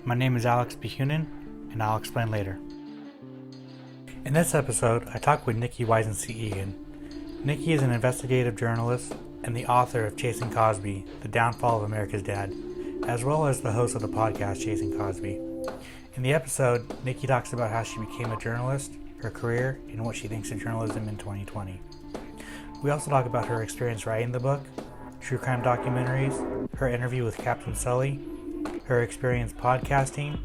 My name is Alex Behunin, and I'll explain later. In this episode, I talk with Nicki Wisensee Egan. Nicki is an investigative journalist and the author of Chasing Cosby, The Downfall of America's Dad, as well as the host of the podcast Chasing Cosby. In the episode, Nicki talks about how she became a journalist, her career, and what she thinks of journalism in 2020. We also talk about her experience writing the book, true crime documentaries, her interview with Captain Sully, her experience podcasting,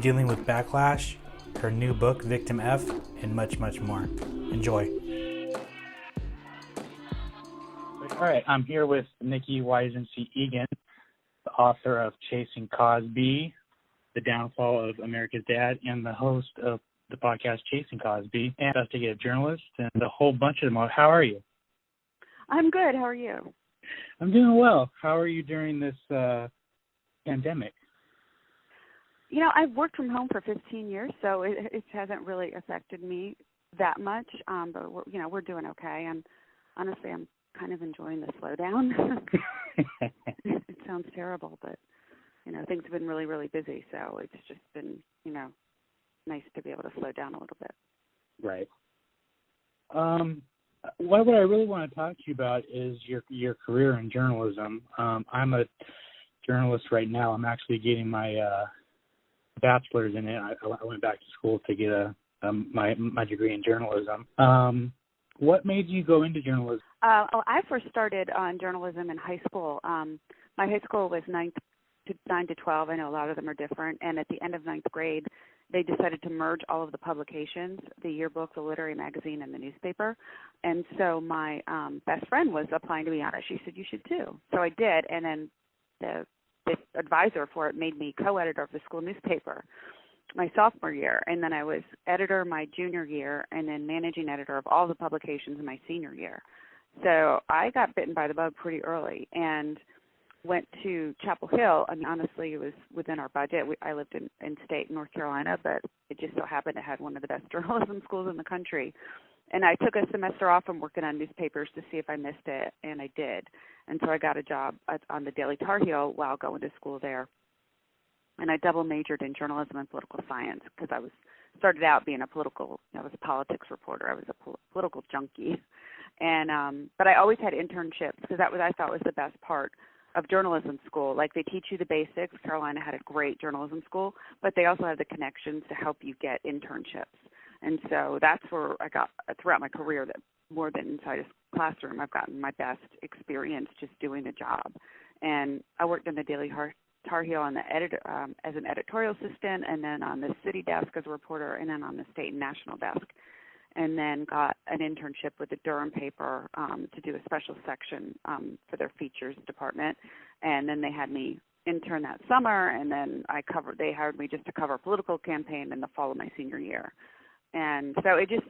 dealing with backlash, her new book, Victim F, and much, much more. Enjoy. All right, I'm here with Nicki Wisensee Egan, the author of Chasing Cosby, The Downfall of America's Dad, and the host of the podcast Chasing Cosby, and investigative journalist, and a whole bunch of them. How are you? I'm good. How are you? I'm doing well. How are you during this pandemic? You know, I've worked from home for 15 years, so it hasn't really affected me that much. But we're doing okay. And honestly, I'm kind of enjoying the slowdown. It sounds terrible, but things have been really, really busy. So it's just been nice to be able to slow down a little bit. Right. What I really want to talk to you about is your career in journalism. I'm a journalist right now. I'm actually getting my bachelor's in it. I went back to school to get my degree in journalism. What made you go into journalism? I first started on journalism in high school. My high school was 9 to 12. I know a lot of them are different. And at the end of ninth grade, they decided to merge all of the publications, the yearbook, the literary magazine, and the newspaper. And so my best friend was applying to be on it. She said, you should too. So I did. And then the advisor for it made me co-editor of the school newspaper my sophomore year. And then I was editor my junior year and then managing editor of all the publications in my senior year. So I got bitten by the bug pretty early and went to Chapel Hill. I mean, honestly, it was within our budget. I lived in state North Carolina, but it just so happened to have one of the best journalism schools in the country. And I took a semester off from working on newspapers to see if I missed it, and I did. And so I got a job on the Daily Tar Heel while going to school there. And I double majored in journalism and political science because I started out being I was a politics reporter. I was a political junkie. And but I always had internships because that was I thought was the best part of journalism school. Like they teach you the basics. Carolina had a great journalism school, but they also have the connections to help you get internships. And so that's where I got throughout my career that more than inside a classroom, I've gotten my best experience just doing the job. And I worked in the Daily Tar Heel on the as an editorial assistant, and then on the city desk as a reporter, and then on the state and national desk. And then got an internship with the Durham paper to do a special section for their features department. And then they had me intern that summer, and then they hired me just to cover a political campaign in the fall of my senior year. And so it just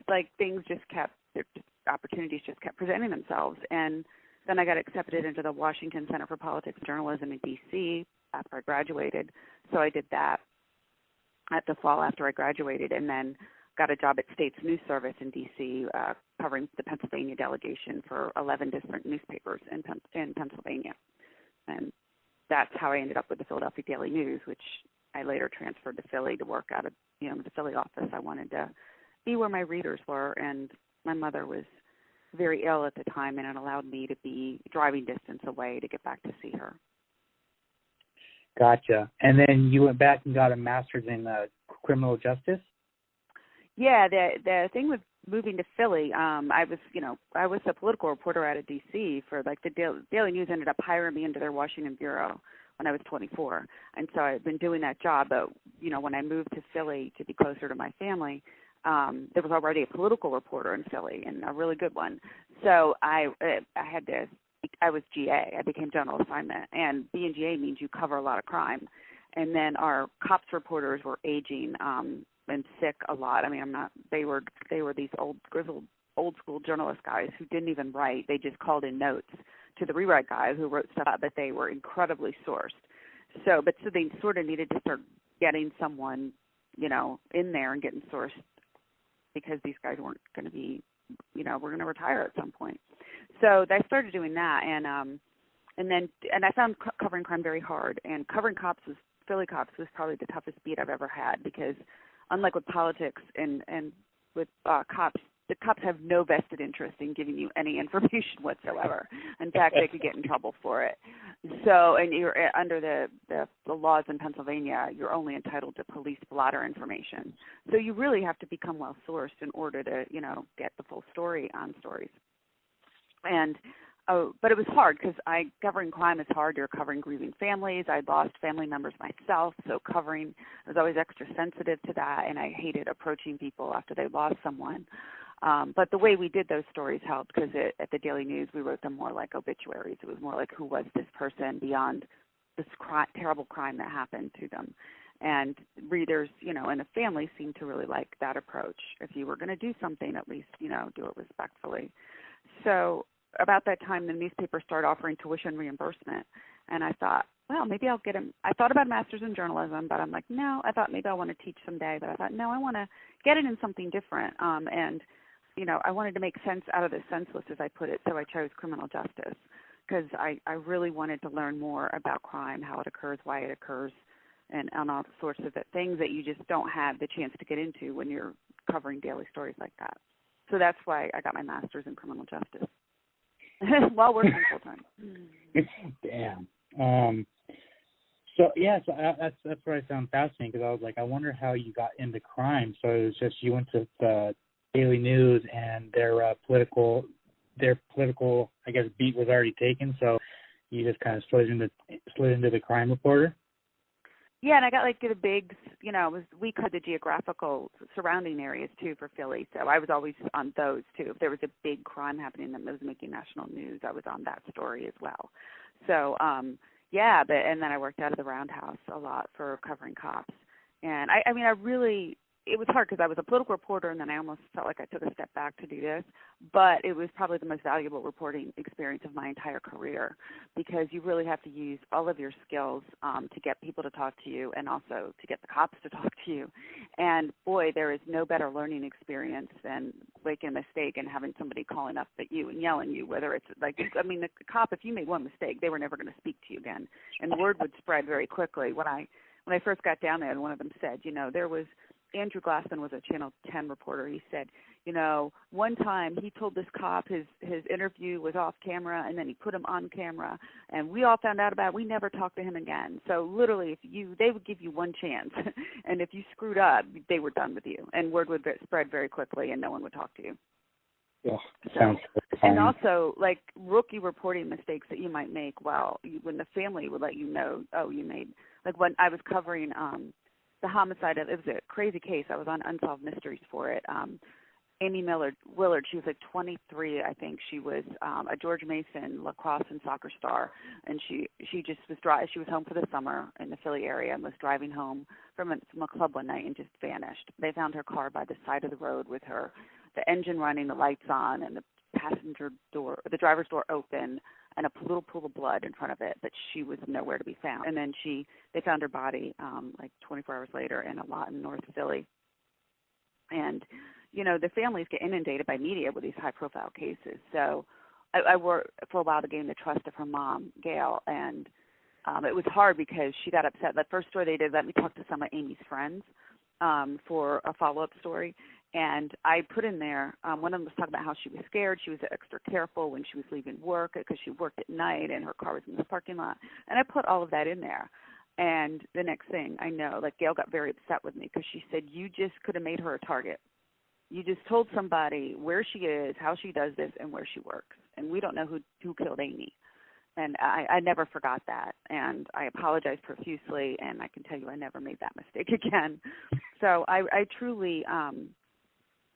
opportunities just kept presenting themselves. And then I got accepted into the Washington Center for Politics and Journalism in D.C. after I graduated. So I did that at the fall after I graduated, and then got a job at States News Service in D.C. Covering the Pennsylvania delegation for 11 different newspapers in Pennsylvania. And that's how I ended up with the Philadelphia Daily News, which I later transferred to Philly to work out of the Philly office. I wanted to be where my readers were, and my mother was very ill at the time, and it allowed me to be driving distance away to get back to see her. Gotcha. And then you went back and got a master's in criminal justice? Yeah, the thing with moving to Philly, I was a political reporter out of D.C. for the Daily News ended up hiring me into their Washington bureau when I was 24. And so I've been doing that job. But, when I moved to Philly to be closer to my family, there was already a political reporter in Philly and a really good one. So I was GA. I became general assignment. And being GA means you cover a lot of crime. And then our cops reporters were aging and sick a lot. I mean, they were these grizzled old school journalist guys who didn't even write. They just called in notes to the rewrite guys who wrote stuff out, but they were incredibly sourced. So they sort of needed to start getting someone, in there and getting sourced because these guys weren't going to be, we're going to retire at some point. So I started doing that, and I found covering crime very hard, and covering cops was Philly cops was probably the toughest beat I've ever had, because unlike with politics and with cops, the cops have no vested interest in giving you any information whatsoever. In fact, they could get in trouble for it. So, and you're under the laws in Pennsylvania, you're only entitled to police blotter information. So you really have to become well sourced in order to, get the full story on stories. And but it was hard, because covering crime is hard. You're covering grieving families. I lost family members myself, so I was always extra sensitive to that, and I hated approaching people after they lost someone. But the way we did those stories helped, because at the Daily News, we wrote them more like obituaries. It was more like, who was this person beyond this terrible crime that happened to them? And readers, and the family seemed to really like that approach. If you were going to do something, at least, do it respectfully. So about that time, the newspaper started offering tuition reimbursement. And I thought, well, maybe I'll get him. I thought about a master's in journalism, but I'm like, no. I thought maybe I want to teach someday. But I thought, no, I want to get it in something different. And I wanted to make sense out of the senseless, as I put it, so I chose criminal justice, because I really wanted to learn more about crime, how it occurs, why it occurs, and all sorts of things that you just don't have the chance to get into when you're covering daily stories like that. So that's why I got my master's in criminal justice while working full-time. Damn. So that's what I found fascinating, because I was like, I wonder how you got into crime. So it was just you went to the Daily News, and their political, I guess, beat was already taken. So you just kind of slid into the crime reporter. Yeah, and I got the big, we covered the geographical surrounding areas too for Philly. So I was always on those too. If there was a big crime happening that was making national news, I was on that story as well. So and then I worked out of the Roundhouse a lot for covering cops. And it was hard, because I was a political reporter, and then I almost felt like I took a step back to do this. But it was probably the most valuable reporting experience of my entire career, because you really have to use all of your skills to get people to talk to you, and also to get the cops to talk to you. And boy, there is no better learning experience than making a mistake and having somebody calling up at you and yelling at you, whether it's the cop, if you made one mistake, they were never going to speak to you again. And the word would spread very quickly. When I first got down there, and one of them said, there was Andrew Glassman was a Channel 10 reporter. He said, one time he told this cop his interview was off camera, and then he put him on camera, and we all found out about it. We never talked to him again. So literally, they would give you one chance, and if you screwed up, they were done with you, and word would spread very quickly, and no one would talk to you. Yeah, sounds and also, rookie reporting mistakes that you might make when the family would let you know, you made, when I was covering the homicide it was a crazy case. I was on Unsolved Mysteries for it. Amy Willard, she was 23, I think. She was a George Mason lacrosse and soccer star, and she just was she was home for the summer in the Philly area, and was driving home from a club one night and just vanished. They found her car by the side of the road with the engine running, the lights on, and the driver's door open, and a little pool of blood in front of it, but she was nowhere to be found. And then they found her body 24 hours later in a lot in North Philly. And, the families get inundated by media with these high-profile cases. So I worked for a while to gain the trust of her mom, Gail, and it was hard, because she got upset. The first story they did, let me talk to some of Amy's friends for a follow-up story. And I put in there, one of them was talking about how she was scared. She was extra careful when she was leaving work, because she worked at night and her car was in the parking lot. And I put all of that in there. And the next thing I know, Gail got very upset with me, because she said, you just could have made her a target. You just told somebody where she is, how she does this, and where she works. And we don't know who killed Amy. And I never forgot that. And I apologized profusely, and I can tell you I never made that mistake again. So I truly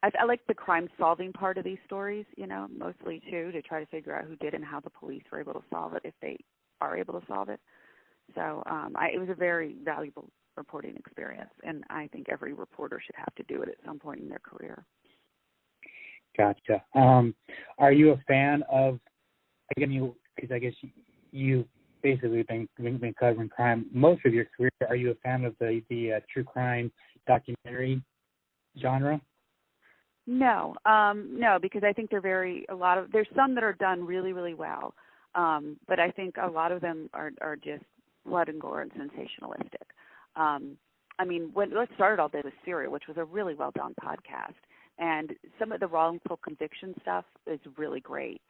I like the crime-solving part of these stories, mostly, too, to try to figure out who did and how the police were able to solve it, if they are able to solve it. So it was a very valuable reporting experience, and I think every reporter should have to do it at some point in their career. Gotcha. Are you a fan of, because I guess you've basically been covering crime most of your career, are you a fan of the true crime documentary genre? No, because I think there's some that are done really, really well, but I think a lot of them are just blood and gore and sensationalistic. I mean, let's start all this with Serial, which was a really well done podcast, and some of the wrongful conviction stuff is really great.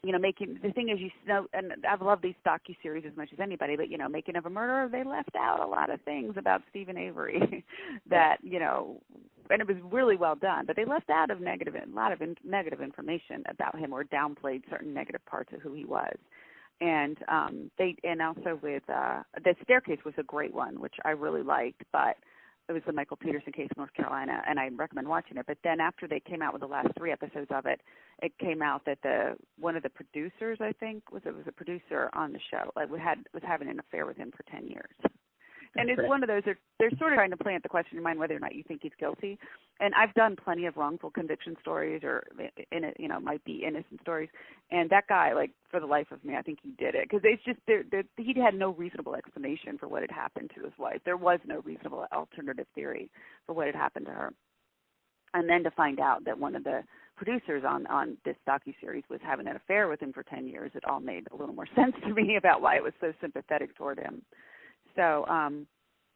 You know, making the thing is, you know, and I've loved these docuseries as much as anybody, but you know, Making of a Murderer, they left out a lot of things about Stephen Avery that, you know, and it was really well done, but they left out a lot of negative information about him, or downplayed certain negative parts of who he was. And and also with The Staircase was a great one, which I really liked, but it was the Michael Peterson case in North Carolina, and I recommend watching it. But then after they came out with the last 3 episodes of it, it came out that one of the producers, I think, was a producer on the show, like was having an affair with him for 10 years. And it's one of those, they're sort of trying to plant the question in your mind whether or not you think he's guilty. And I've done plenty of wrongful conviction stories, or might be innocent stories. And that guy, like, for the life of me, I think he did it, because it's just he had no reasonable explanation for what had happened to his wife. There was no reasonable alternative theory for what had happened to her. And then to find out that one of the producers on this docuseries was having an affair with him for 10 years, it all made a little more sense to me about why it was so sympathetic toward him. So,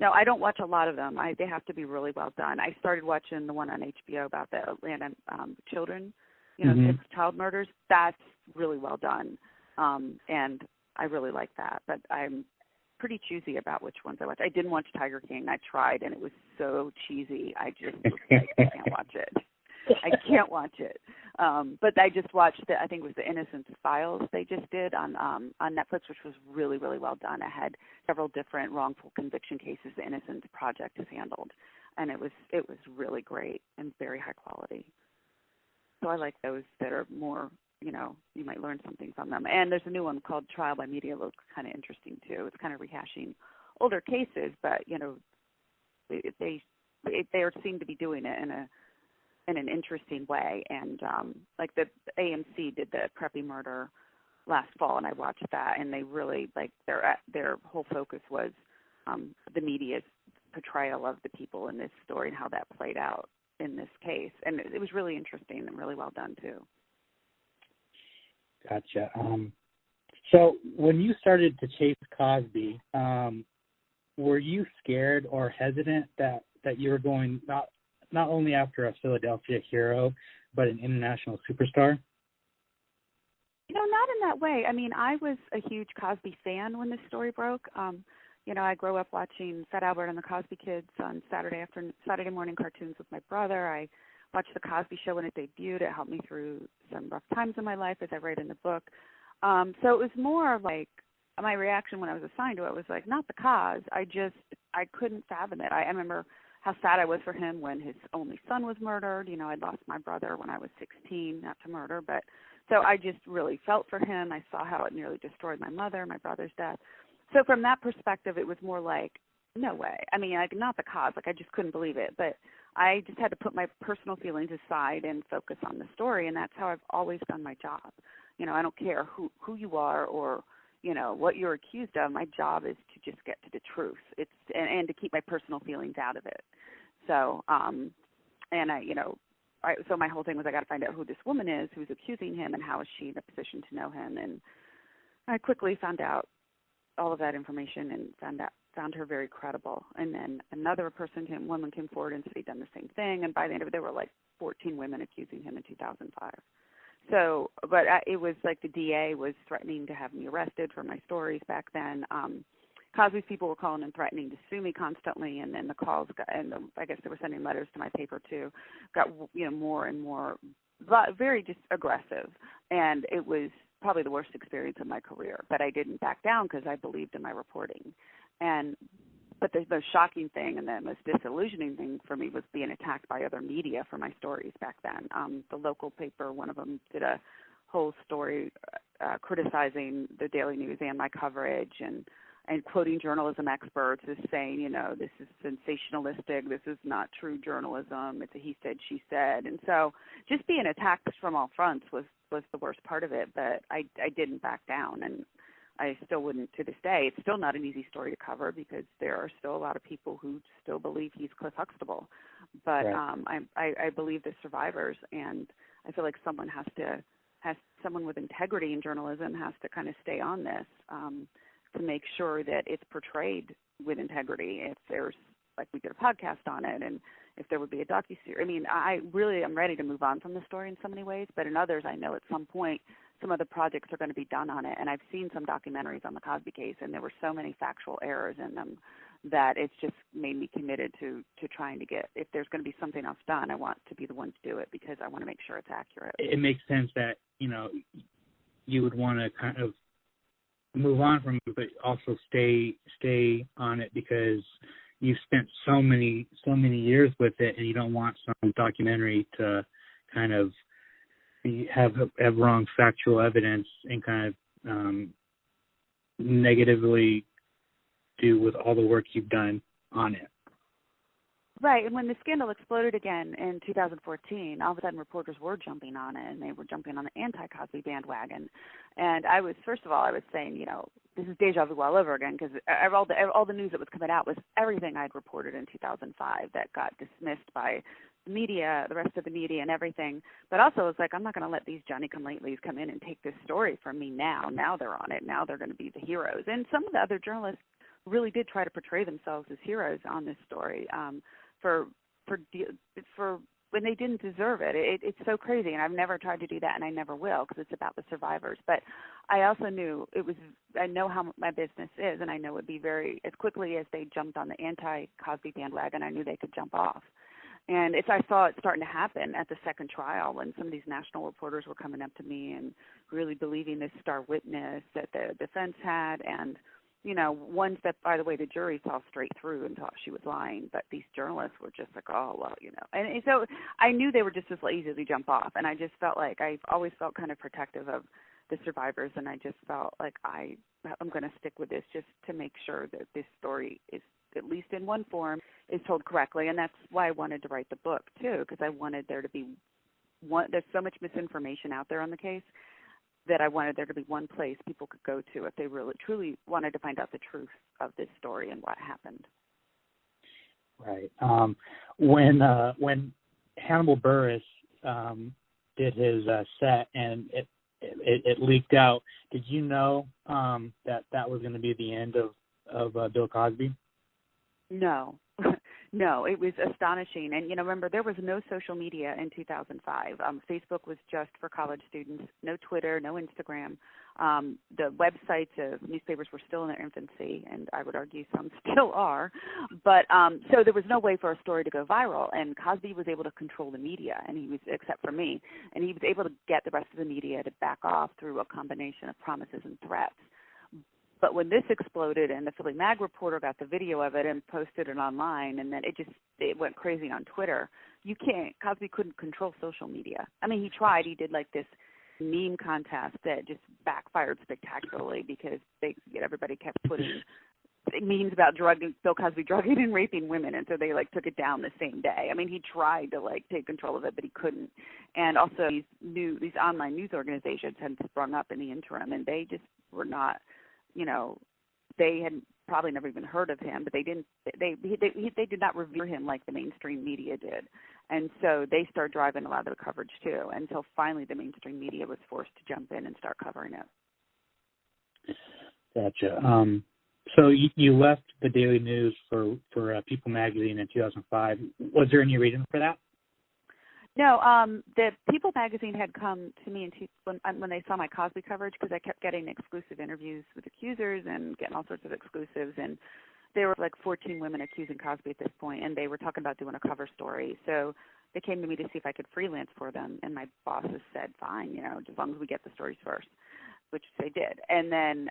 no, I don't watch a lot of them. They have to be really well done. I started watching the one on HBO about the Atlanta children, Mm-hmm. 6 child murders. That's really well done, and I really like that. But I'm pretty choosy about which ones I watch. I didn't watch Tiger King. I tried, and it was so cheesy. I just I can't watch it. I can't watch it. But I just watched I think it was the Innocence Files they just did on Netflix, which was really, really well done. It had several different wrongful conviction cases the Innocence Project has handled, and it was really great and very high quality. So I like those that are more, you might learn something from them. And there's a new one called Trial by Media, looks kind of interesting too. It's kind of rehashing older cases, but they seem to be doing it in an interesting way. And like the AMC did the Preppy murder last fall, and I watched that, and they really, like, their whole focus was the media's portrayal of the people in this story and how that played out in this case. And it was really interesting and really well done too. Gotcha. So when you started to chase Cosby, were you scared or hesitant that you were going not only after a Philadelphia hero, but an international superstar? Not in that way. I mean, I was a huge Cosby fan when this story broke. I grew up watching Fat Albert and the Cosby Kids on Saturday morning cartoons with my brother. I watched The Cosby Show when it debuted. It helped me through some rough times in my life, as I write in the book. So it was more like my reaction when I was assigned to it was like, not the cause. I couldn't fathom it. I remember how sad I was for him when his only son was murdered. I'd lost my brother when I was 16, not to murder, but so I just really felt for him. I saw how it nearly destroyed my mother, my brother's death. So from that perspective, it was more like, no way. I mean, like, not the cause. Like, I just couldn't believe it. But I just had to put my personal feelings aside and focus on the story, and that's how I've always done my job. I don't care who you are or, what you're accused of. My job is to just get to the truth. And to keep my personal feelings out of it. So, so my whole thing was I got to find out who this woman is who's accusing him and how is she in a position to know him. And I quickly found out all of that information and found her very credible. And then another woman came forward and said he'd done the same thing. And by the end of it, there were like 14 women accusing him in 2005. So, but it was like the DA was threatening to have me arrested for my stories back then. Cosby's people were calling and threatening to sue me constantly, and then the calls I guess they were sending letters to my paper too, got more and more, very just aggressive, and it was probably the worst experience of my career. But I didn't back down because I believed in my reporting, but the most shocking thing and the most disillusioning thing for me was being attacked by other media for my stories back then. The local paper, one of them, did a whole story criticizing the Daily News and my coverage and quoting journalism experts as saying, this is sensationalistic, this is not true journalism, it's a he said, she said. And so just being attacked from all fronts was the worst part of it, but I didn't back down, and I still wouldn't to this day. It's still not an easy story to cover because there are still a lot of people who still believe he's Cliff Huxtable. But right. I believe the survivors, and I feel like someone someone with integrity in journalism has to kind of stay on this. to make sure that it's portrayed with integrity. If there's, like, we did a podcast on it, and if there would be a docuseries. I mean, I really am ready to move on from the story in so many ways, but in others, I know at some point some other projects are going to be done on it. And I've seen some documentaries on the Cosby case, and there were so many factual errors in them that it's just made me committed to trying to get, if there's going to be something else done, I want to be the one to do it because I want to make sure it's accurate. It makes sense that, you know, you would want to kind of move on from it, but also stay on it because you've spent so many years with it, and you don't want some documentary to kind of have wrong factual evidence and kind of negatively do with all the work you've done on it. Right, and when the scandal exploded again in 2014, all of a sudden reporters were jumping on it, and they were jumping on the anti-Cosby bandwagon. And I was saying, you know, this is deja vu all over again, because all the news that was coming out was everything I'd reported in 2005 that got dismissed by the media, the rest of the media and everything. But also it's like, I'm not going to let these Johnny-come-latelys come in and take this story from me now. Now they're on it. Now they're going to be the heroes. And some of the other journalists really did try to portray themselves as heroes on this story for when they didn't deserve it. It's so crazy, and I've never tried to do that, and I never will, because it's about the survivors. But I also knew I know how my business is, and I know it would be as quickly as they jumped on the anti-Cosby bandwagon, I knew they could jump off. And I saw it starting to happen at the second trial when some of these national reporters were coming up to me and really believing this star witness that the defense had, and you know, ones that, by the way, the jury saw straight through and thought she was lying, but these journalists were just like, oh, well, you know. And so I knew they were just as lazy to jump off, and I just felt like I've always felt kind of protective of the survivors, and I just felt like I'm going to stick with this just to make sure that this story is, at least in one form, is told correctly. And that's why I wanted to write the book, too, because I wanted there to be there's so much misinformation out there on the case that I wanted there to be one place people could go to if they really, truly wanted to find out the truth of this story and what happened. Right. When Hannibal Buress did his set and it leaked out, did you know that was going to be the end of Bill Cosby? No. No, it was astonishing. And, you know, remember, there was no social media in 2005. Facebook was just for college students, no Twitter, no Instagram. The websites of newspapers were still in their infancy, and I would argue some still are. But so there was no way for a story to go viral, and Cosby was able to control the media, and he was, except for me, and he was able to get the rest of the media to back off through a combination of promises and threats. But when this exploded and the Philly Mag reporter got the video of it and posted it online, and then it went crazy on Twitter, Cosby couldn't control social media. I mean, he tried. He did like this meme contest that just backfired spectacularly because everybody kept putting memes about Bill Cosby drugging and raping women, and so they took it down the same day. I mean, he tried to take control of it, but he couldn't. And also these online news organizations had sprung up in the interim, and they just were not. You know, they had probably never even heard of him, but they did not revere him like the mainstream media did. And so they started driving a lot of the coverage too, until finally the mainstream media was forced to jump in and start covering it. Gotcha. So you left the Daily News for People magazine in 2005. Was there any reason for that? No, the People magazine had come to me when they saw my Cosby coverage, because I kept getting exclusive interviews with accusers and getting all sorts of exclusives, and there were 14 women accusing Cosby at this point, and they were talking about doing a cover story. So they came to me to see if I could freelance for them, and my bosses said, fine, as long as we get the stories first, which they did. And then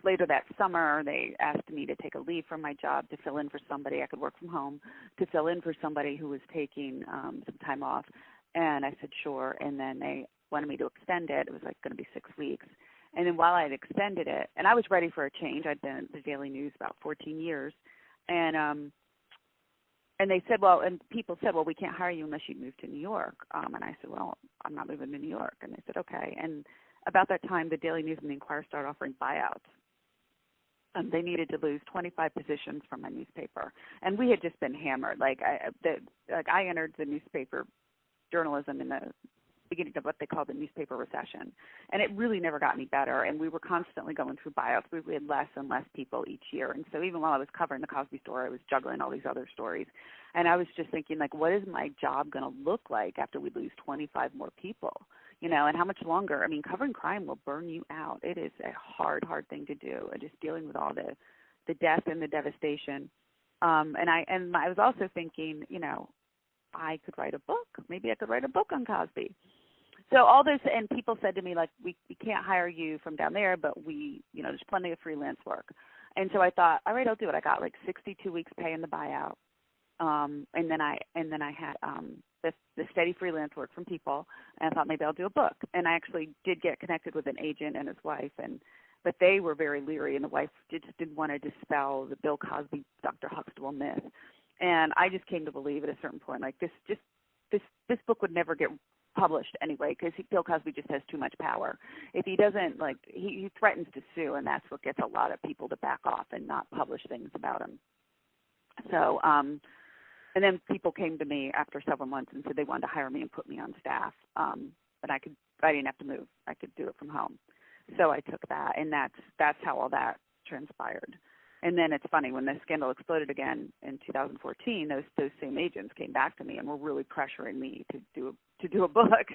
later that summer, they asked me to take a leave from my job to fill in for somebody. I could work from home to fill in for somebody who was taking some time off. And I said, sure. And then they wanted me to extend it. It was going to be 6 weeks. And then while I had extended it, and I was ready for a change. I'd been at the Daily News about 14 years. And they said, and people said, well, we can't hire you unless you move to New York. And I said, well, I'm not moving to New York. And they said, okay. And about that time, the Daily News and the Inquirer started offering buyouts. They needed to lose 25 positions from my newspaper, and we had just been hammered. I entered the newspaper journalism in the beginning of what they call the newspaper recession. And it really never got any better. And we were constantly going through buyouts. We had less and less people each year. And so even while I was covering the Cosby story, I was juggling all these other stories. And I was just thinking, like, what is my job going to look like after we lose 25 more people? You know, and how much longer? I mean, covering crime will burn you out. It is a hard thing to do. And just dealing with all the death and the devastation. And I was also thinking, you know, I could write a book. Maybe I could write a book on Cosby. So all this, and people said to me, like, we can't hire you from down there, but there's plenty of freelance work. And so I thought, all right, I'll do it. I got like 62 weeks pay in the buyout. And then I had the steady freelance work from people, and I thought maybe I'll do a book. And I actually did get connected with an agent and his wife, but they were very leery, and the wife just didn't want to dispel the Bill Cosby, Dr. Huxtable myth. And I just came to believe at a certain point, like, this book would never get published anyway, because Bill Cosby just has too much power. If he doesn't, like, he threatens to sue, and that's what gets a lot of people to back off and not publish things about him. So, and then people came to me after several months and said they wanted to hire me and put me on staff. But I didn't have to move. I could do it from home. So I took that, and that's how all that transpired. And then it's funny, when the scandal exploded again in 2014, those same agents came back to me and were really pressuring me to do a book.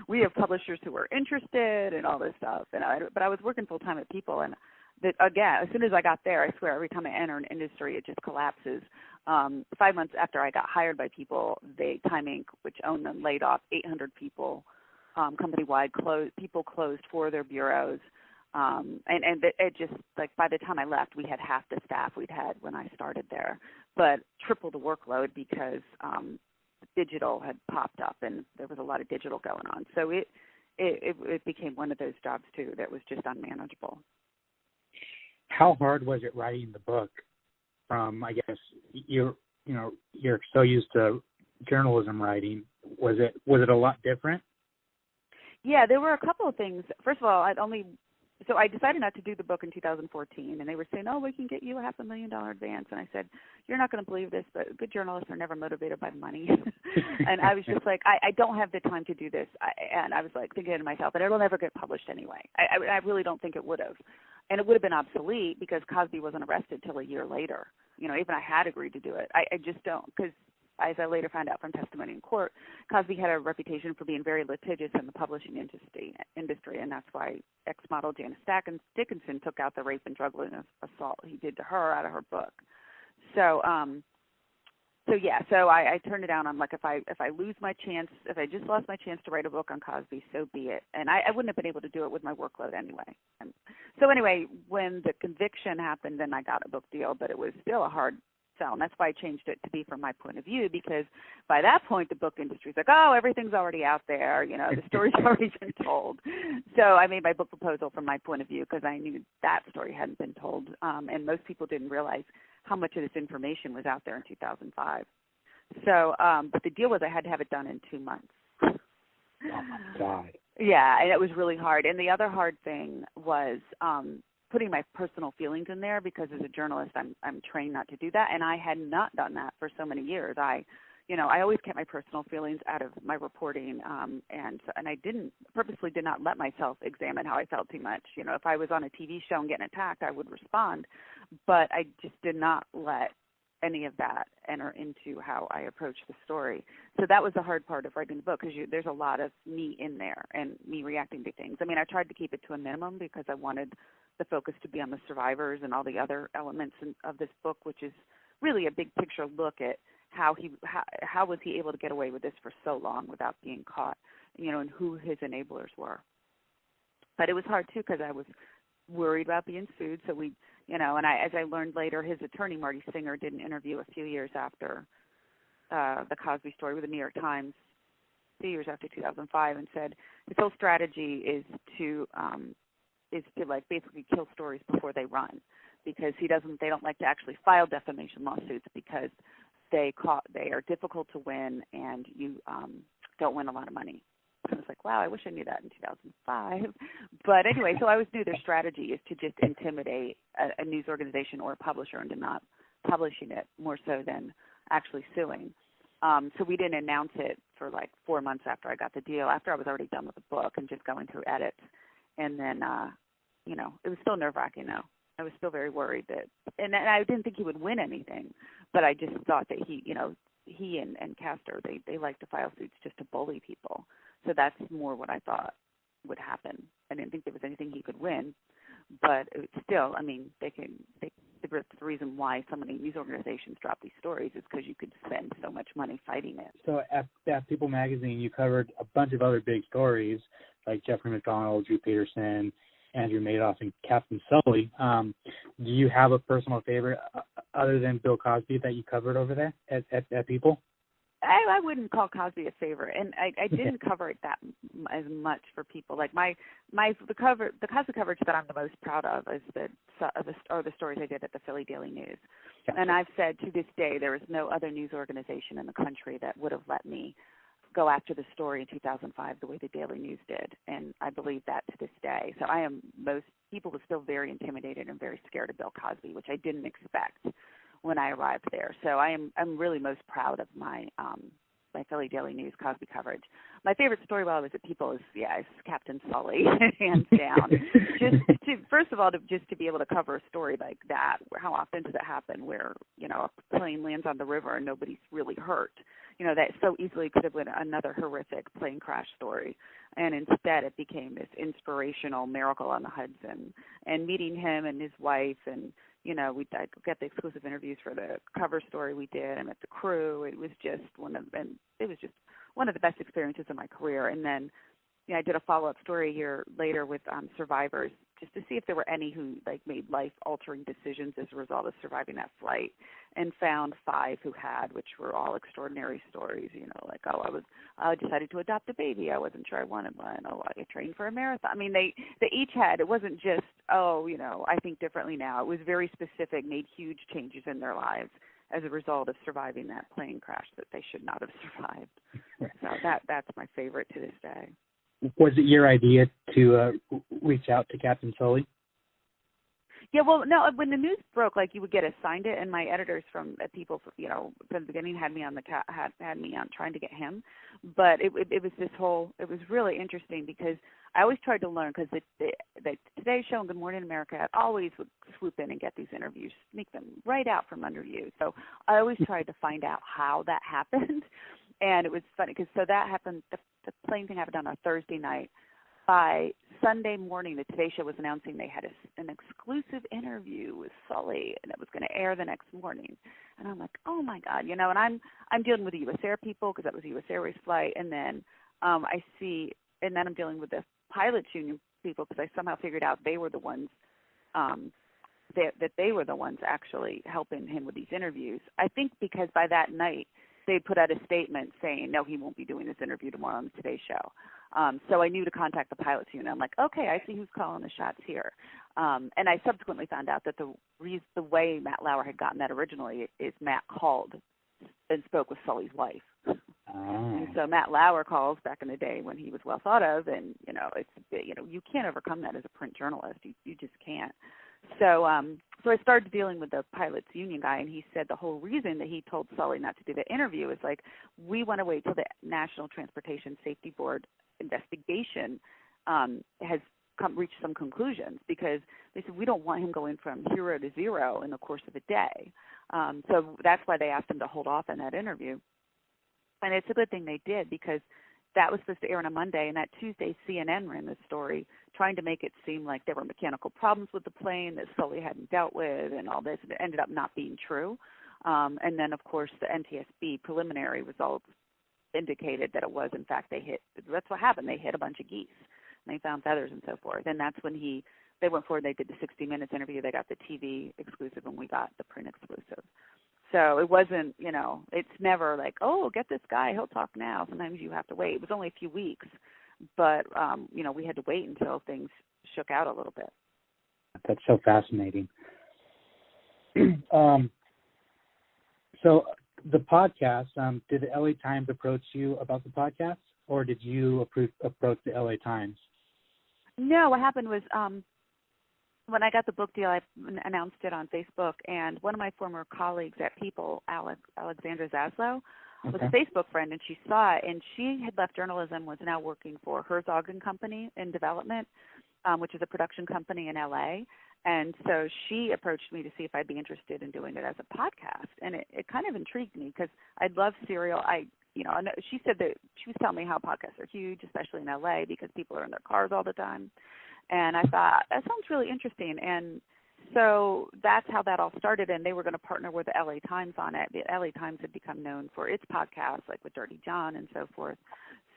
We have publishers who are interested and all this stuff. But I was working full time at People, and that, again, as soon as I got there, I swear every time I enter an industry, it just collapses. 5 months after I got hired by People, Time Inc., which owned them, laid off 800 people company-wide. People closed 4 of their bureaus. And it just, like, by the time I left, we had half the staff we'd had when I started there, but triple the workload because digital had popped up and there was a lot of digital going on. So it became one of those jobs, too, that was just unmanageable. How hard was it writing the book? I guess you're so used to journalism writing. Was it a lot different? Yeah, there were a couple of things. First of all, I decided not to do the book in 2014, and they were saying, oh, we can get you a $500,000 advance. And I said, you're not going to believe this, but good journalists are never motivated by money. And I was just like, I don't have the time to do this. And I was like thinking to myself, but it'll never get published anyway. I really don't think it would have. And it would have been obsolete because Cosby wasn't arrested till a year later. You know, even I had agreed to do it. I just don't, because as I later found out from testimony in court, Cosby had a reputation for being very litigious in the publishing industry, and that's why ex-model Janice Dickinson took out the rape and drug assault he did to her out of her book. So I turned it down. I'm like, if I lose my chance, if I just lost my chance to write a book on Cosby, so be it. And I wouldn't have been able to do it with my workload anyway. So anyway, when the conviction happened, then I got a book deal, but it was still a hard sell, and that's why I changed it to be from my point of view, because by that point the book industry's like, oh, everything's already out there, you know, the story's already been told. So I made my book proposal from my point of view because I knew that story hadn't been told, and most people didn't realize how much of this information was out there in 2005. So, but the deal was I had to have it done in 2 months. Oh my God. Yeah, and it was really hard. And the other hard thing was putting my personal feelings in there, because as a journalist, I'm trained not to do that, and I had not done that for so many years. I always kept my personal feelings out of my reporting, and I purposely did not let myself examine how I felt too much. You know, if I was on a TV show and getting attacked, I would respond, but I just did not let any of that enter into how I approached the story. So that was the hard part of writing the book, because there's a lot of me in there and me reacting to things. I mean, I tried to keep it to a minimum because I wanted the focus to be on the survivors and all the other elements of this book, which is really a big picture look at how was he able to get away with this for so long without being caught, you know, and who his enablers were. But it was hard too, because I was worried about being sued. So we, you know, and as I learned later, his attorney, Marty Singer, did an interview a few years after the Cosby story with the New York Times, 2 years after 2005, and said his whole strategy is to like basically kill stories before they run, because they don't like to actually file defamation lawsuits because they are difficult to win, and you don't win a lot of money. I was like, wow, I wish I knew that in 2005. But anyway, so I always knew their strategy is to just intimidate a news organization or a publisher into not publishing it, more so than actually suing. So we didn't announce it for like 4 months after I got the deal, after I was already done with the book and just going through edits. And then, it was still nerve-wracking, though. I was still very worried and I didn't think he would win anything, but I just thought that he and Castor, they like to file suits just to bully people. So that's more what I thought would happen. I didn't think there was anything he could win, but still, I mean, the reason why so many news organizations drop these stories is because you could spend so much money fighting it. So at People Magazine, you covered a bunch of other big stories like Jeffrey McDonald, Drew Peterson, Andrew Madoff, and Captain Sully. Do you have a personal favorite other than Bill Cosby that you covered over there at People? I wouldn't call Cosby a favorite, and I didn't cover it that as much for People. Like the Cosby coverage that I'm the most proud of is the stories I did at the Philly Daily News. Gotcha. And I've said to this day there is no other news organization in the country that would have let me go after the story in 2005 the way the Daily News did, and I believe that to this day. So most people were still very intimidated and very scared of Bill Cosby, which I didn't expect when I arrived there. So I'm really most proud of my Philly Daily News Cosby coverage. My favorite story while I was at People is Captain Sully, hands down. First of all, just to be able to cover a story like that, how often does it happen where, a plane lands on the river and nobody's really hurt? That so easily could have been another horrific plane crash story. And instead it became this inspirational miracle on the Hudson. And meeting him and his wife and, I got the exclusive interviews for the cover story we did. I met the crew. It was just one of the best experiences of my career. And then, I did a follow-up story a year later with survivors just to see if there were any who made life-altering decisions as a result of surviving that flight, and found 5 who had, which were all extraordinary stories. I decided to adopt a baby. I wasn't sure I wanted one. I trained for a marathon. I mean, they each had. It wasn't just I think differently now. It was very specific. Made huge changes in their lives as a result of surviving that plane crash that they should not have survived. So that's my favorite to this day. Was it your idea to reach out to Captain Sully? Yeah, well, no. When the news broke, you would get assigned it, and my editors from People, from the beginning, had me on had me on trying to get him. But it was it was really interesting because I always tried to learn, because the Today Show and Good Morning America always would swoop in and get these interviews, sneak them right out from under you. So I always tried to find out how that happened. And it was funny because that happened. The plane thing happened on a Thursday night. By Sunday morning, the Today Show was announcing they had an exclusive interview with Sully, and it was going to air the next morning. And I'm like, oh my God, and I'm dealing with the U.S. Air people because that was a U.S. Airways flight, and then I'm dealing with the pilots union people because I somehow figured out they were the ones that they were the ones actually helping him with these interviews. I think because by that night, they put out a statement saying, no, he won't be doing this interview tomorrow on the Today Show. So I knew to contact the pilots union. I'm like, okay, I see who's calling the shots here. And I subsequently found out that the way Matt Lauer had gotten that originally is Matt called and spoke with Sully's wife. And so Matt Lauer calls back in the day when he was well thought of, and you can't overcome that as a print journalist. You just can't. So I started dealing with the pilots union guy, and he said the whole reason that he told Sully not to do the interview is we want to wait till the National Transportation Safety Board investigation has reached some conclusions, because they said we don't want him going from hero to zero in the course of a day. So that's why they asked him to hold off on that interview. And it's a good thing they did, because that was supposed to air on a Monday, and that Tuesday CNN ran this story trying to make it seem like there were mechanical problems with the plane that Sully hadn't dealt with and all this, and it ended up not being true. And then, of course, the NTSB preliminary results indicated that it was, in fact, that's what happened. They hit a bunch of geese, and they found feathers and so forth. And that's when they went forward, they did the 60 Minutes interview, they got the TV exclusive, and we got the print exclusive. So it wasn't, it's never like, oh, get this guy, he'll talk now. Sometimes you have to wait. It was only a few weeks, but, we had to wait until things shook out a little bit. That's so fascinating. So the podcast, did the LA Times approach you about the podcast, or did you approach the LA Times? No, what happened was, when I got the book deal, I announced it on Facebook, and one of my former colleagues at People, Alexandra Zaslow, was a Facebook friend, and she saw it, and she had left journalism, was now working for Herzog and Company in development, which is a production company in LA. And so she approached me to see if I'd be interested in doing it as a podcast. And it kind of intrigued me because I love serial. She said that she was telling me how podcasts are huge, especially in LA, because people are in their cars all the time. And I thought, that sounds really interesting. And so that's how that all started. And they were going to partner with the LA Times on it. The LA Times had become known for its podcasts, like with Dirty John and so forth.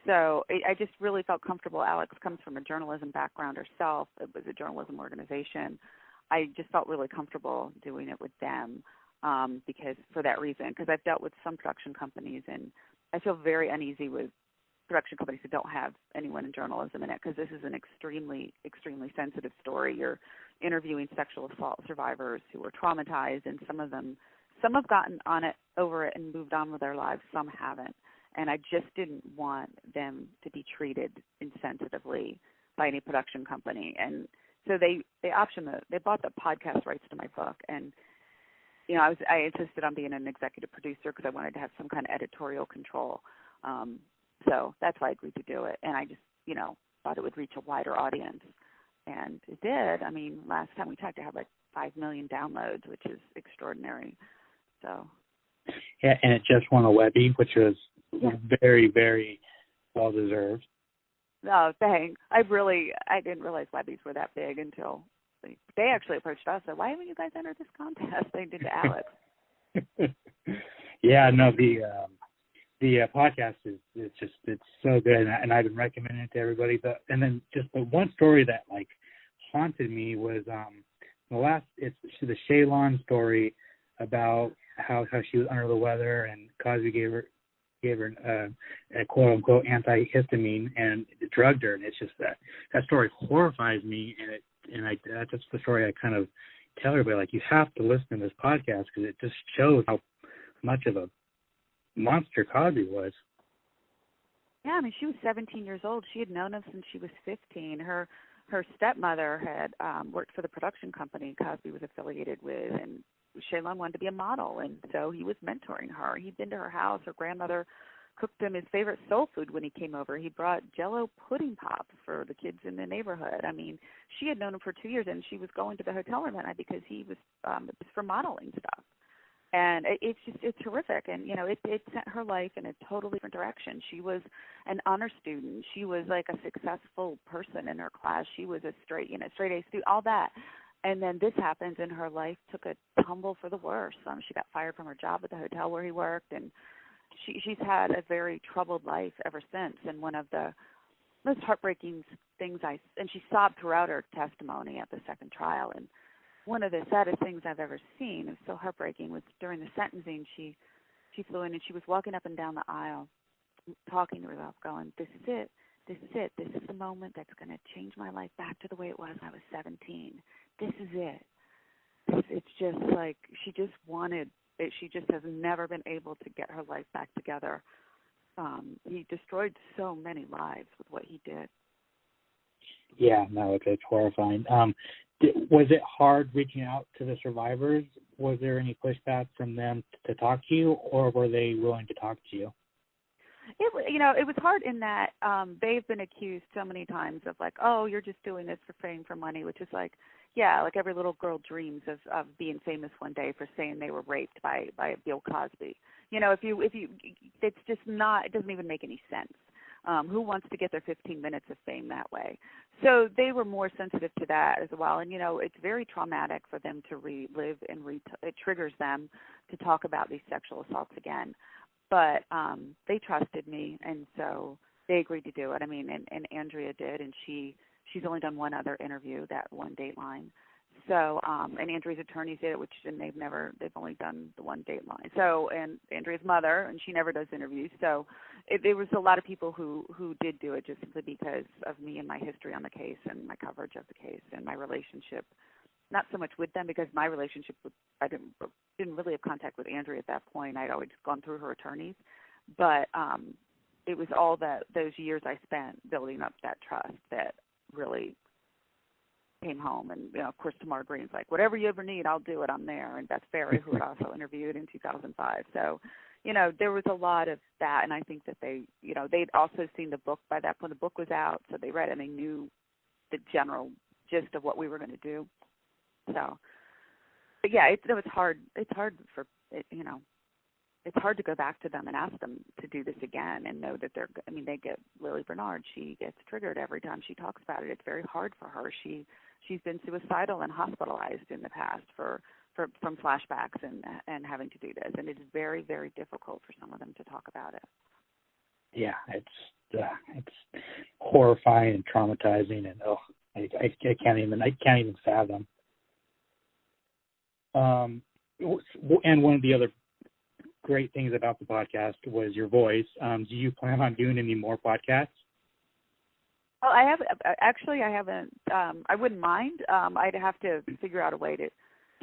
So I just really felt comfortable. Alex comes from a journalism background herself. It was a journalism organization. I just felt really comfortable doing it with them because for that reason, because I've dealt with some production companies, and I feel very uneasy with production companies that don't have anyone in journalism in it, because this is an extremely, extremely sensitive story. You're interviewing sexual assault survivors who were traumatized, and some have gotten over it and moved on with their lives, some haven't. And I just didn't want them to be treated insensitively by any production company. And so they bought the podcast rights to my book. And, I insisted on being an executive producer because I wanted to have some kind of editorial control. So that's why I agreed to do it. And I just, thought it would reach a wider audience. And it did. I mean, last time we talked, I had like 5 million downloads, which is extraordinary. So. Yeah, and it just won a Webby, which was very, very well deserved. No, thanks. I didn't realize Webbies were that big until they actually approached us. Said, "Why haven't you guys entered this contest?" They did to Alex. Yeah, no, the podcast it's so good, and I've been recommending it to everybody. And then just the one story that like haunted me was it's the Shaylon story about how she was under the weather and Cosby gave her a quote unquote antihistamine and drugged her, and it's just that story horrifies me, that's just the story I kind of tell everybody, like, you have to listen to this podcast because it just shows how much of a monster Cosby was. Yeah, I mean, she was 17 years old. She had known him since she was 15. Her stepmother had worked for the production company Cosby was affiliated with, and Shaylon wanted to be a model, and so he was mentoring her. He'd been to her house. Her grandmother cooked him his favorite soul food when he came over. He brought Jell-O pudding pops for the kids in the neighborhood. I mean, she had known him for 2 years, and she was going to the hotel room that night because he was it was for modeling stuff. And it's horrific. And, it sent her life in a totally different direction. She was an honor student. She was like a successful person in her class. She was a straight A student, all that. And then this happens, and her life took a tumble for the worse. She got fired from her job at the hotel where he worked, and she's had a very troubled life ever since. And one of the most heartbreaking things and she sobbed throughout her testimony at the second trial, and one of the saddest things I've ever seen, it was so heartbreaking, was during the sentencing, she flew in and she was walking up and down the aisle talking to herself, going, this is it. This is it. This is the moment that's going to change my life back to the way it was when I was 17. This is it. It's just like she just wanted it. She just has never been able to get her life back together. He destroyed so many lives with what he did. Yeah, no, it's horrifying. Was it hard reaching out to the survivors? Was there any pushback from them to talk to you, or were they willing to talk to you? It was hard in that they've been accused so many times of like, oh, you're just doing this for fame, for money, which is like, yeah, like every little girl dreams of being famous one day for saying they were raped by Bill Cosby. If you, it's just not, it doesn't even make any sense. Who wants to get their 15 minutes of fame that way? So they were more sensitive to that as well. And, it's very traumatic for them to relive and it triggers them to talk about these sexual assaults again. But they trusted me, and so they agreed to do it. I mean, and Andrea did, and she's only done one other interview, that one Dateline. So, and Andrea's attorneys did it, they've only done the one Dateline. So, and Andrea's mother, and she never does interviews. So there was a lot of people who did do it just simply because of me and my history on the case and my coverage of the case and my relationship, not so much with them, because my relationship I didn't really have contact with Andrea at that point. I'd always gone through her attorneys. But it was all those years I spent building up that trust that really came home. And, of course, Tamar Green's like, whatever you ever need, I'll do it. I'm there. And Beth Ferry, who had also interviewed in 2005. So, there was a lot of that, and I think that they'd also seen the book by that point. The book was out, so they read it and they knew the general gist of what we were going to do. So, but yeah, it's hard. It's hard for it's hard to go back to them and ask them to do this again and know that they get Lily Bernard. She gets triggered every time she talks about it. It's very hard for her. She's been suicidal and hospitalized in the past from flashbacks and having to do this, and it is very, very difficult for some of them to talk about it. Yeah, it's horrifying and traumatizing, and I can't even fathom. And one of the other great things about the podcast was your voice. Do you plan on doing any more podcasts? Well, I haven't. I wouldn't mind. I'd have to figure out a way to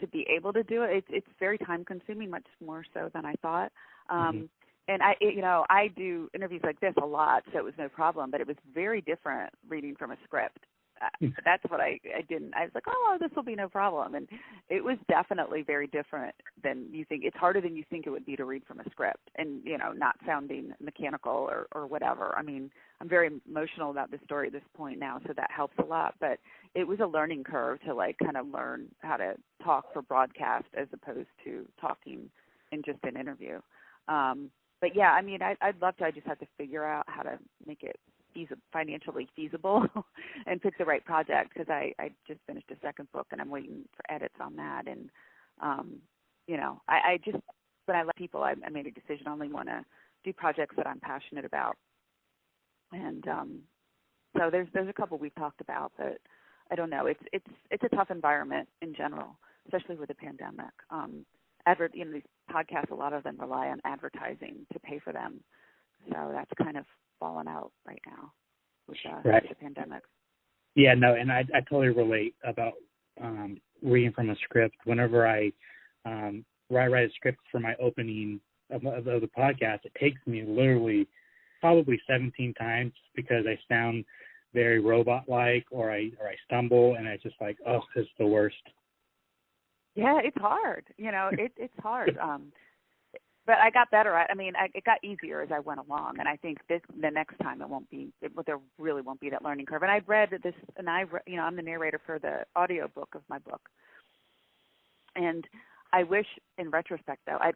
be able to do it. It's very time consuming, much more so than I thought. And I do interviews like this a lot, so it was no problem. But it was very different reading from a script. That's what I didn't. I was like, oh, this will be no problem. And it was definitely very different than you think. It's harder than you think it would be to read from a script, and not sounding mechanical or whatever. I mean, I'm very emotional about this story at this point now, so that helps a lot. But it was a learning curve to kind of learn how to talk for broadcast as opposed to talking in just an interview. But yeah, I mean, I'd love to. I just have to figure out how to make it financially feasible and pick the right project, because I just finished a second book and I'm waiting for edits on that. And I just, when I let people, I made a decision. I only want to do projects that I'm passionate about. And so there's a couple we've talked about, but I don't know. It's a tough environment in general, especially with the pandemic. These podcasts, a lot of them rely on advertising to pay for them, so that's kind of fallen out right now with the pandemic. Yeah, no, and I totally relate about reading from a script. Whenever I write a script for my opening of the podcast, it takes me literally probably 17 times because I sound very robot-like, or I stumble, and I just like, oh, this is the worst. Yeah, it's hard. It's hard. But I got better at. It got easier as I went along, and I think the next time there really won't be that learning curve. And I read this, and I'm the narrator for the audio book of my book, and I wish, in retrospect, though, I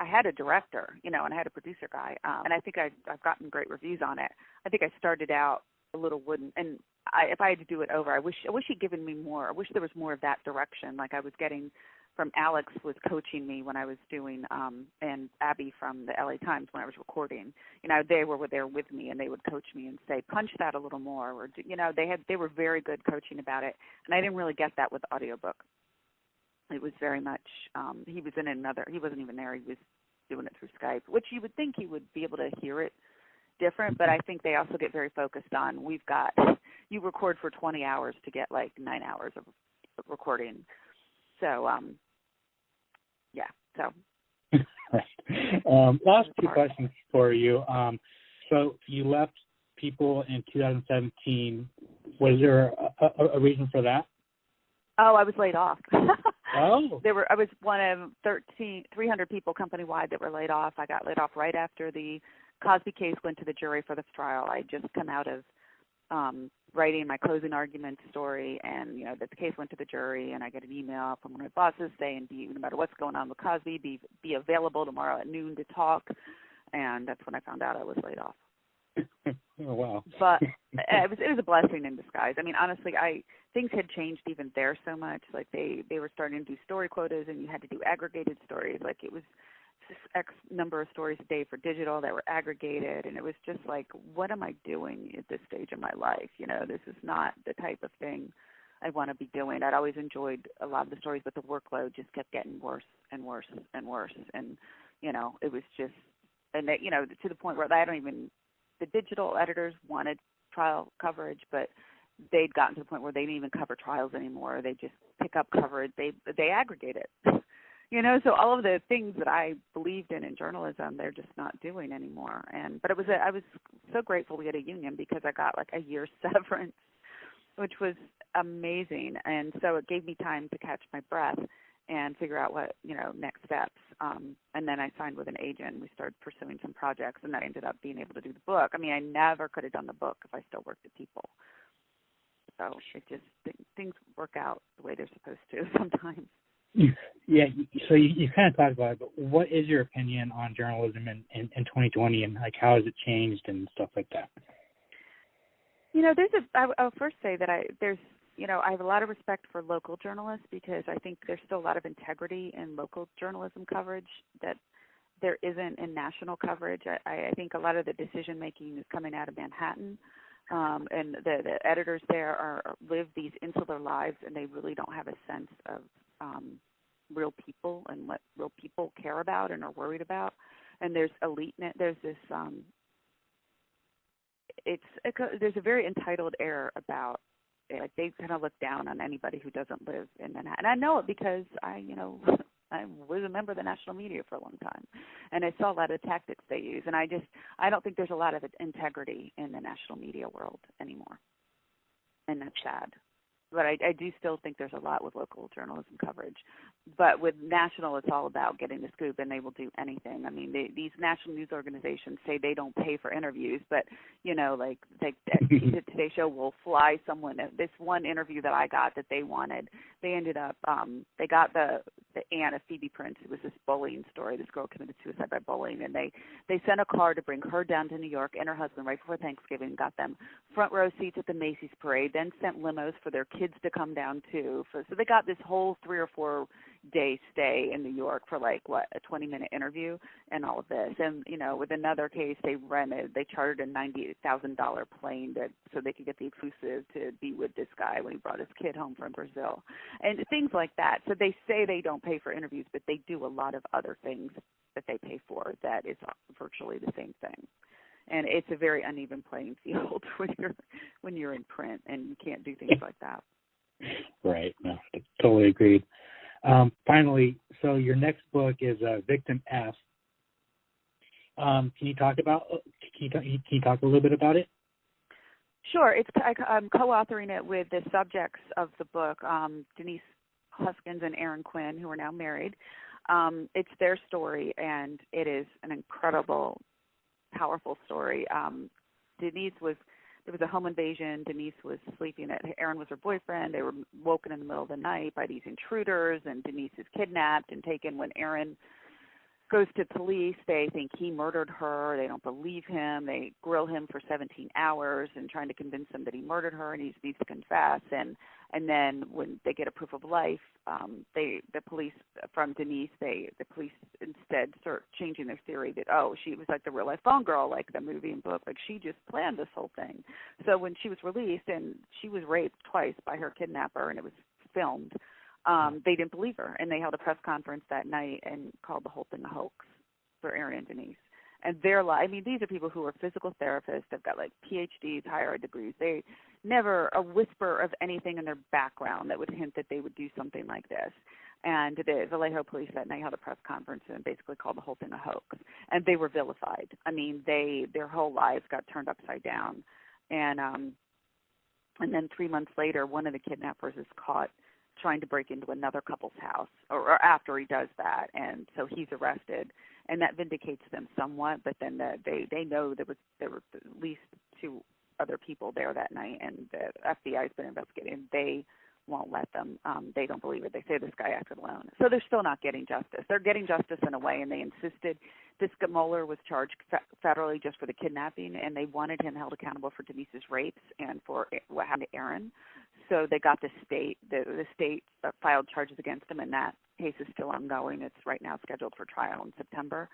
had a director, and I had a producer guy, and I think I've gotten great reviews on it. I think I started out a little wooden, and if I had to do it over, I wish he'd given me more. I wish there was more of that direction, like I was getting from Alex was coaching me when I was doing, and Abby from the LA Times when I was recording. They were there with me, and they would coach me and say, punch that a little more, or they were very good coaching about it, and I didn't really get that with the audiobook. It was very much he was in another. He wasn't even there. He was doing it through Skype, which you would think he would be able to hear it different, but I think they also get very focused on, you record for 20 hours to get like 9 hours of recording. So, yeah. So, last two questions for you. So you left People in 2017. Was there a reason for that? Oh, I was laid off. Oh. I was one of 300 people company-wide that were laid off. I got laid off right after the Cosby case went to the jury for the trial. I just come out of writing my closing argument story, and that the case went to the jury, and I get an email from one of my bosses saying, no matter what's going on with Cosby, be available tomorrow at noon to talk. And that's when I found out I was laid off. Oh, wow. But it was a blessing in disguise. Honestly, things had changed even there so much. Like they were starting to do story quotas, and you had to do aggregated stories. Like it was X number of stories a day for digital that were aggregated, and it was just like, what am I doing at this stage of my life? This is not the type of thing I want to be doing. I'd always enjoyed a lot of the stories, but the workload just kept getting worse and worse and worse, and it was just, and that, to the point where the digital editors wanted trial coverage, but they'd gotten to the point where they didn't even cover trials anymore. They just pick up coverage. They aggregate it. So all of the things that I believed in journalism, they're just not doing anymore. But I was so grateful we had a union, because I got like a year's severance, which was amazing. And so it gave me time to catch my breath. and figure out what, next steps. And then I signed with an agent. We started pursuing some projects, and I ended up being able to do the book. I mean, I never could have done the book if I still worked at People. So it just, things work out the way they're supposed to sometimes. Yeah, so you kind of talked about it, but what is your opinion on journalism in 2020, and like how has it changed and stuff like that? I'll first say that I have a lot of respect for local journalists, because I think there's still a lot of integrity in local journalism coverage that there isn't in national coverage. I think a lot of the decision making is coming out of Manhattan. And the editors there live these insular lives, and they really don't have a sense of real people and what real people care about and are worried about. And there's there's this there's a very entitled air about it. Like, they kind of look down on anybody who doesn't live in Manhattan. I know it because I was a member of the national media for a long time, and I saw a lot of tactics they use. And I don't think there's a lot of integrity in the national media world anymore, and that's sad. But I do still think there's a lot with local journalism coverage. But with national, it's all about getting the scoop, and they will do anything. I mean, these national news organizations say they don't pay for interviews, but, like the Today Show will fly someone. This one interview that I got that they wanted, they ended up, they got the aunt of Phoebe Prince. It was this bullying story. This girl committed suicide by bullying, and they sent a car to bring her down to New York and her husband right before Thanksgiving, got them front row seats at the Macy's parade, then sent limos for their kids to come down too. So they got this whole 3 or 4 day stay in New York for a 20-minute interview and all of this. And with another case, they chartered a $98,000 plane so they could get the exclusive to be with this guy when he brought his kid home from Brazil, and things like that. So they say they don't pay for interviews, but they do a lot of other things that they pay for that is virtually the same thing. And it's a very uneven playing field when you're in print, and you can't do things like that. Right. No, totally agreed. Finally, so your next book is Victim F. Can you talk a little bit about it? Sure. I'm co-authoring it with the subjects of the book, Denise Huskins and Aaron Quinn, who are now married. It's their story, and it is an incredible, powerful story. There was a home invasion. Denise was sleeping Aaron was her boyfriend. They were woken in the middle of the night by these intruders, and Denise is kidnapped and taken. When Aaron goes to police, they think he murdered her. They don't believe him. They grill him for 17 hours and trying to convince him that he murdered her and he needs to confess. And then when they get a proof of life, the police from Denise, the police instead start changing their theory that, she was like the real life phone girl, like the movie and book, like she just planned this whole thing. So when she was released, and she was raped twice by her kidnapper, and it was filmed, they didn't believe her, and they held a press conference that night and called the whole thing a hoax for Aaron and Denise. And these are people who are physical therapists. They've got PhDs, higher ed degrees. They never a whisper of anything in their background that would hint that they would do something like this. And the Vallejo police that night held a press conference and basically called the whole thing a hoax. And they were vilified. I mean, their whole lives got turned upside down. And then 3 months later, one of the kidnappers is caught trying to break into another couple's house, or after he does that, and so he's arrested, and that vindicates them somewhat. But then they know there were at least 2 other people there that night, and the FBI's been investigating. They won't let them. They don't believe it. They say this guy acted alone. So they're still not getting justice. They're getting justice in a way, and they insisted. This Moeller was charged federally just for the kidnapping, and they wanted him held accountable for Denise's rapes and for what happened to Aaron. So they got the state filed charges against him, and that case is still ongoing. It's right now scheduled for trial in September.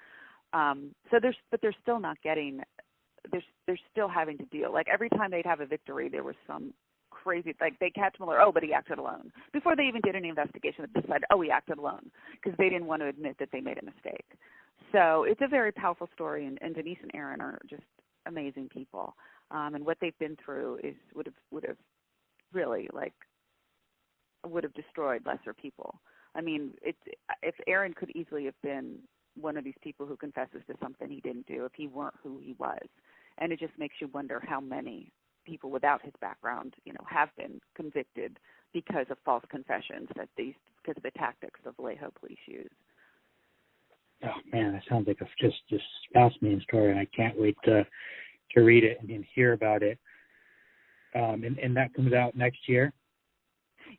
But they're still not getting. They're still having to deal. Like every time they'd have a victory, there was some crazy, they catch Mueller, but he acted alone. Before they even did any investigation, they decided, he acted alone, because they didn't want to admit that they made a mistake. So it's a very powerful story, and Denise and Aaron are just amazing people. And what they've been through would have really would have destroyed lesser people. I mean, if Aaron could easily have been one of these people who confesses to something he didn't do if he weren't who he was. And it just makes you wonder how many people without his background, have been convicted because of false confessions that these because of the tactics of the Layho police use. Oh man, that sounds like a just fascinating story, and I can't wait to read it and hear about it. And that comes out next year.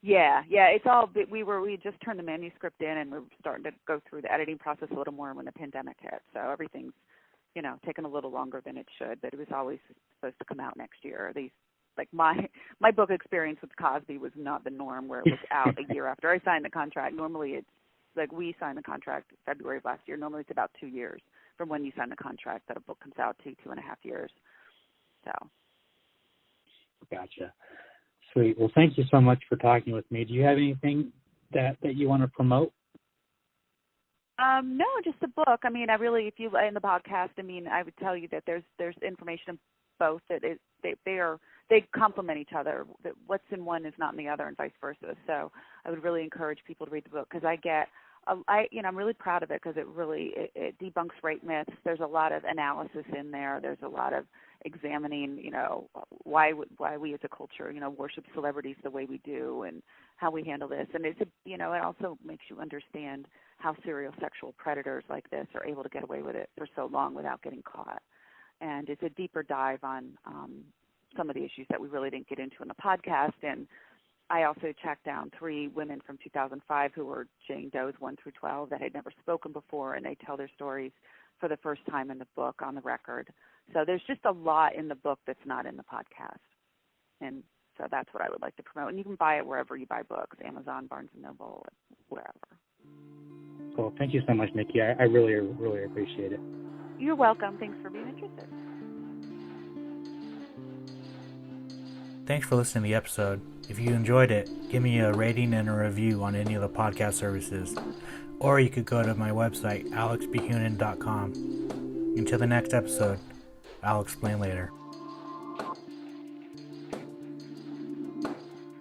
Yeah, it's all. We just turned the manuscript in, and we're starting to go through the editing process a little more when the pandemic hit. So everything's, taking a little longer than it should, but it was always supposed to come out next year. My book experience with Cosby was not the norm, where it was out a year after I signed the contract. Normally, it's like we signed the contract February of last year. Normally, it's about 2 years from when you sign the contract that a book comes out to 2.5 years. So. Gotcha. Sweet. Well, thank you so much for talking with me. Do you have anything that you want to promote? No, just the book. I mean, if you in the podcast, I would tell you that there's information in both, that they complement each other. That what's in one is not in the other, and vice versa. So I would really encourage people to read the book, because I'm really proud of it, because it debunks rape myths. There's a lot of analysis in there. There's a lot of examining, why we as a culture, worship celebrities the way we do, and how we handle this. And it also makes you understand how serial sexual predators like this are able to get away with it for so long without getting caught. And it's a deeper dive on some of the issues that we really didn't get into in the podcast. And I also tracked down 3 women from 2005 who were Jane Does 1 through 12 that had never spoken before, and they tell their stories for the first time in the book on the record. So there's just a lot in the book that's not in the podcast. And so that's what I would like to promote. And you can buy it wherever you buy books, Amazon, Barnes & Noble, wherever. Cool. Thank you so much, Nicki. I really, really appreciate it. You're welcome. Thanks for being interested. Thanks for listening to the episode. If you enjoyed it, give me a rating and a review on any of the podcast services. Or you could go to my website, alexbhunin.com. Until the next episode, I'll explain later.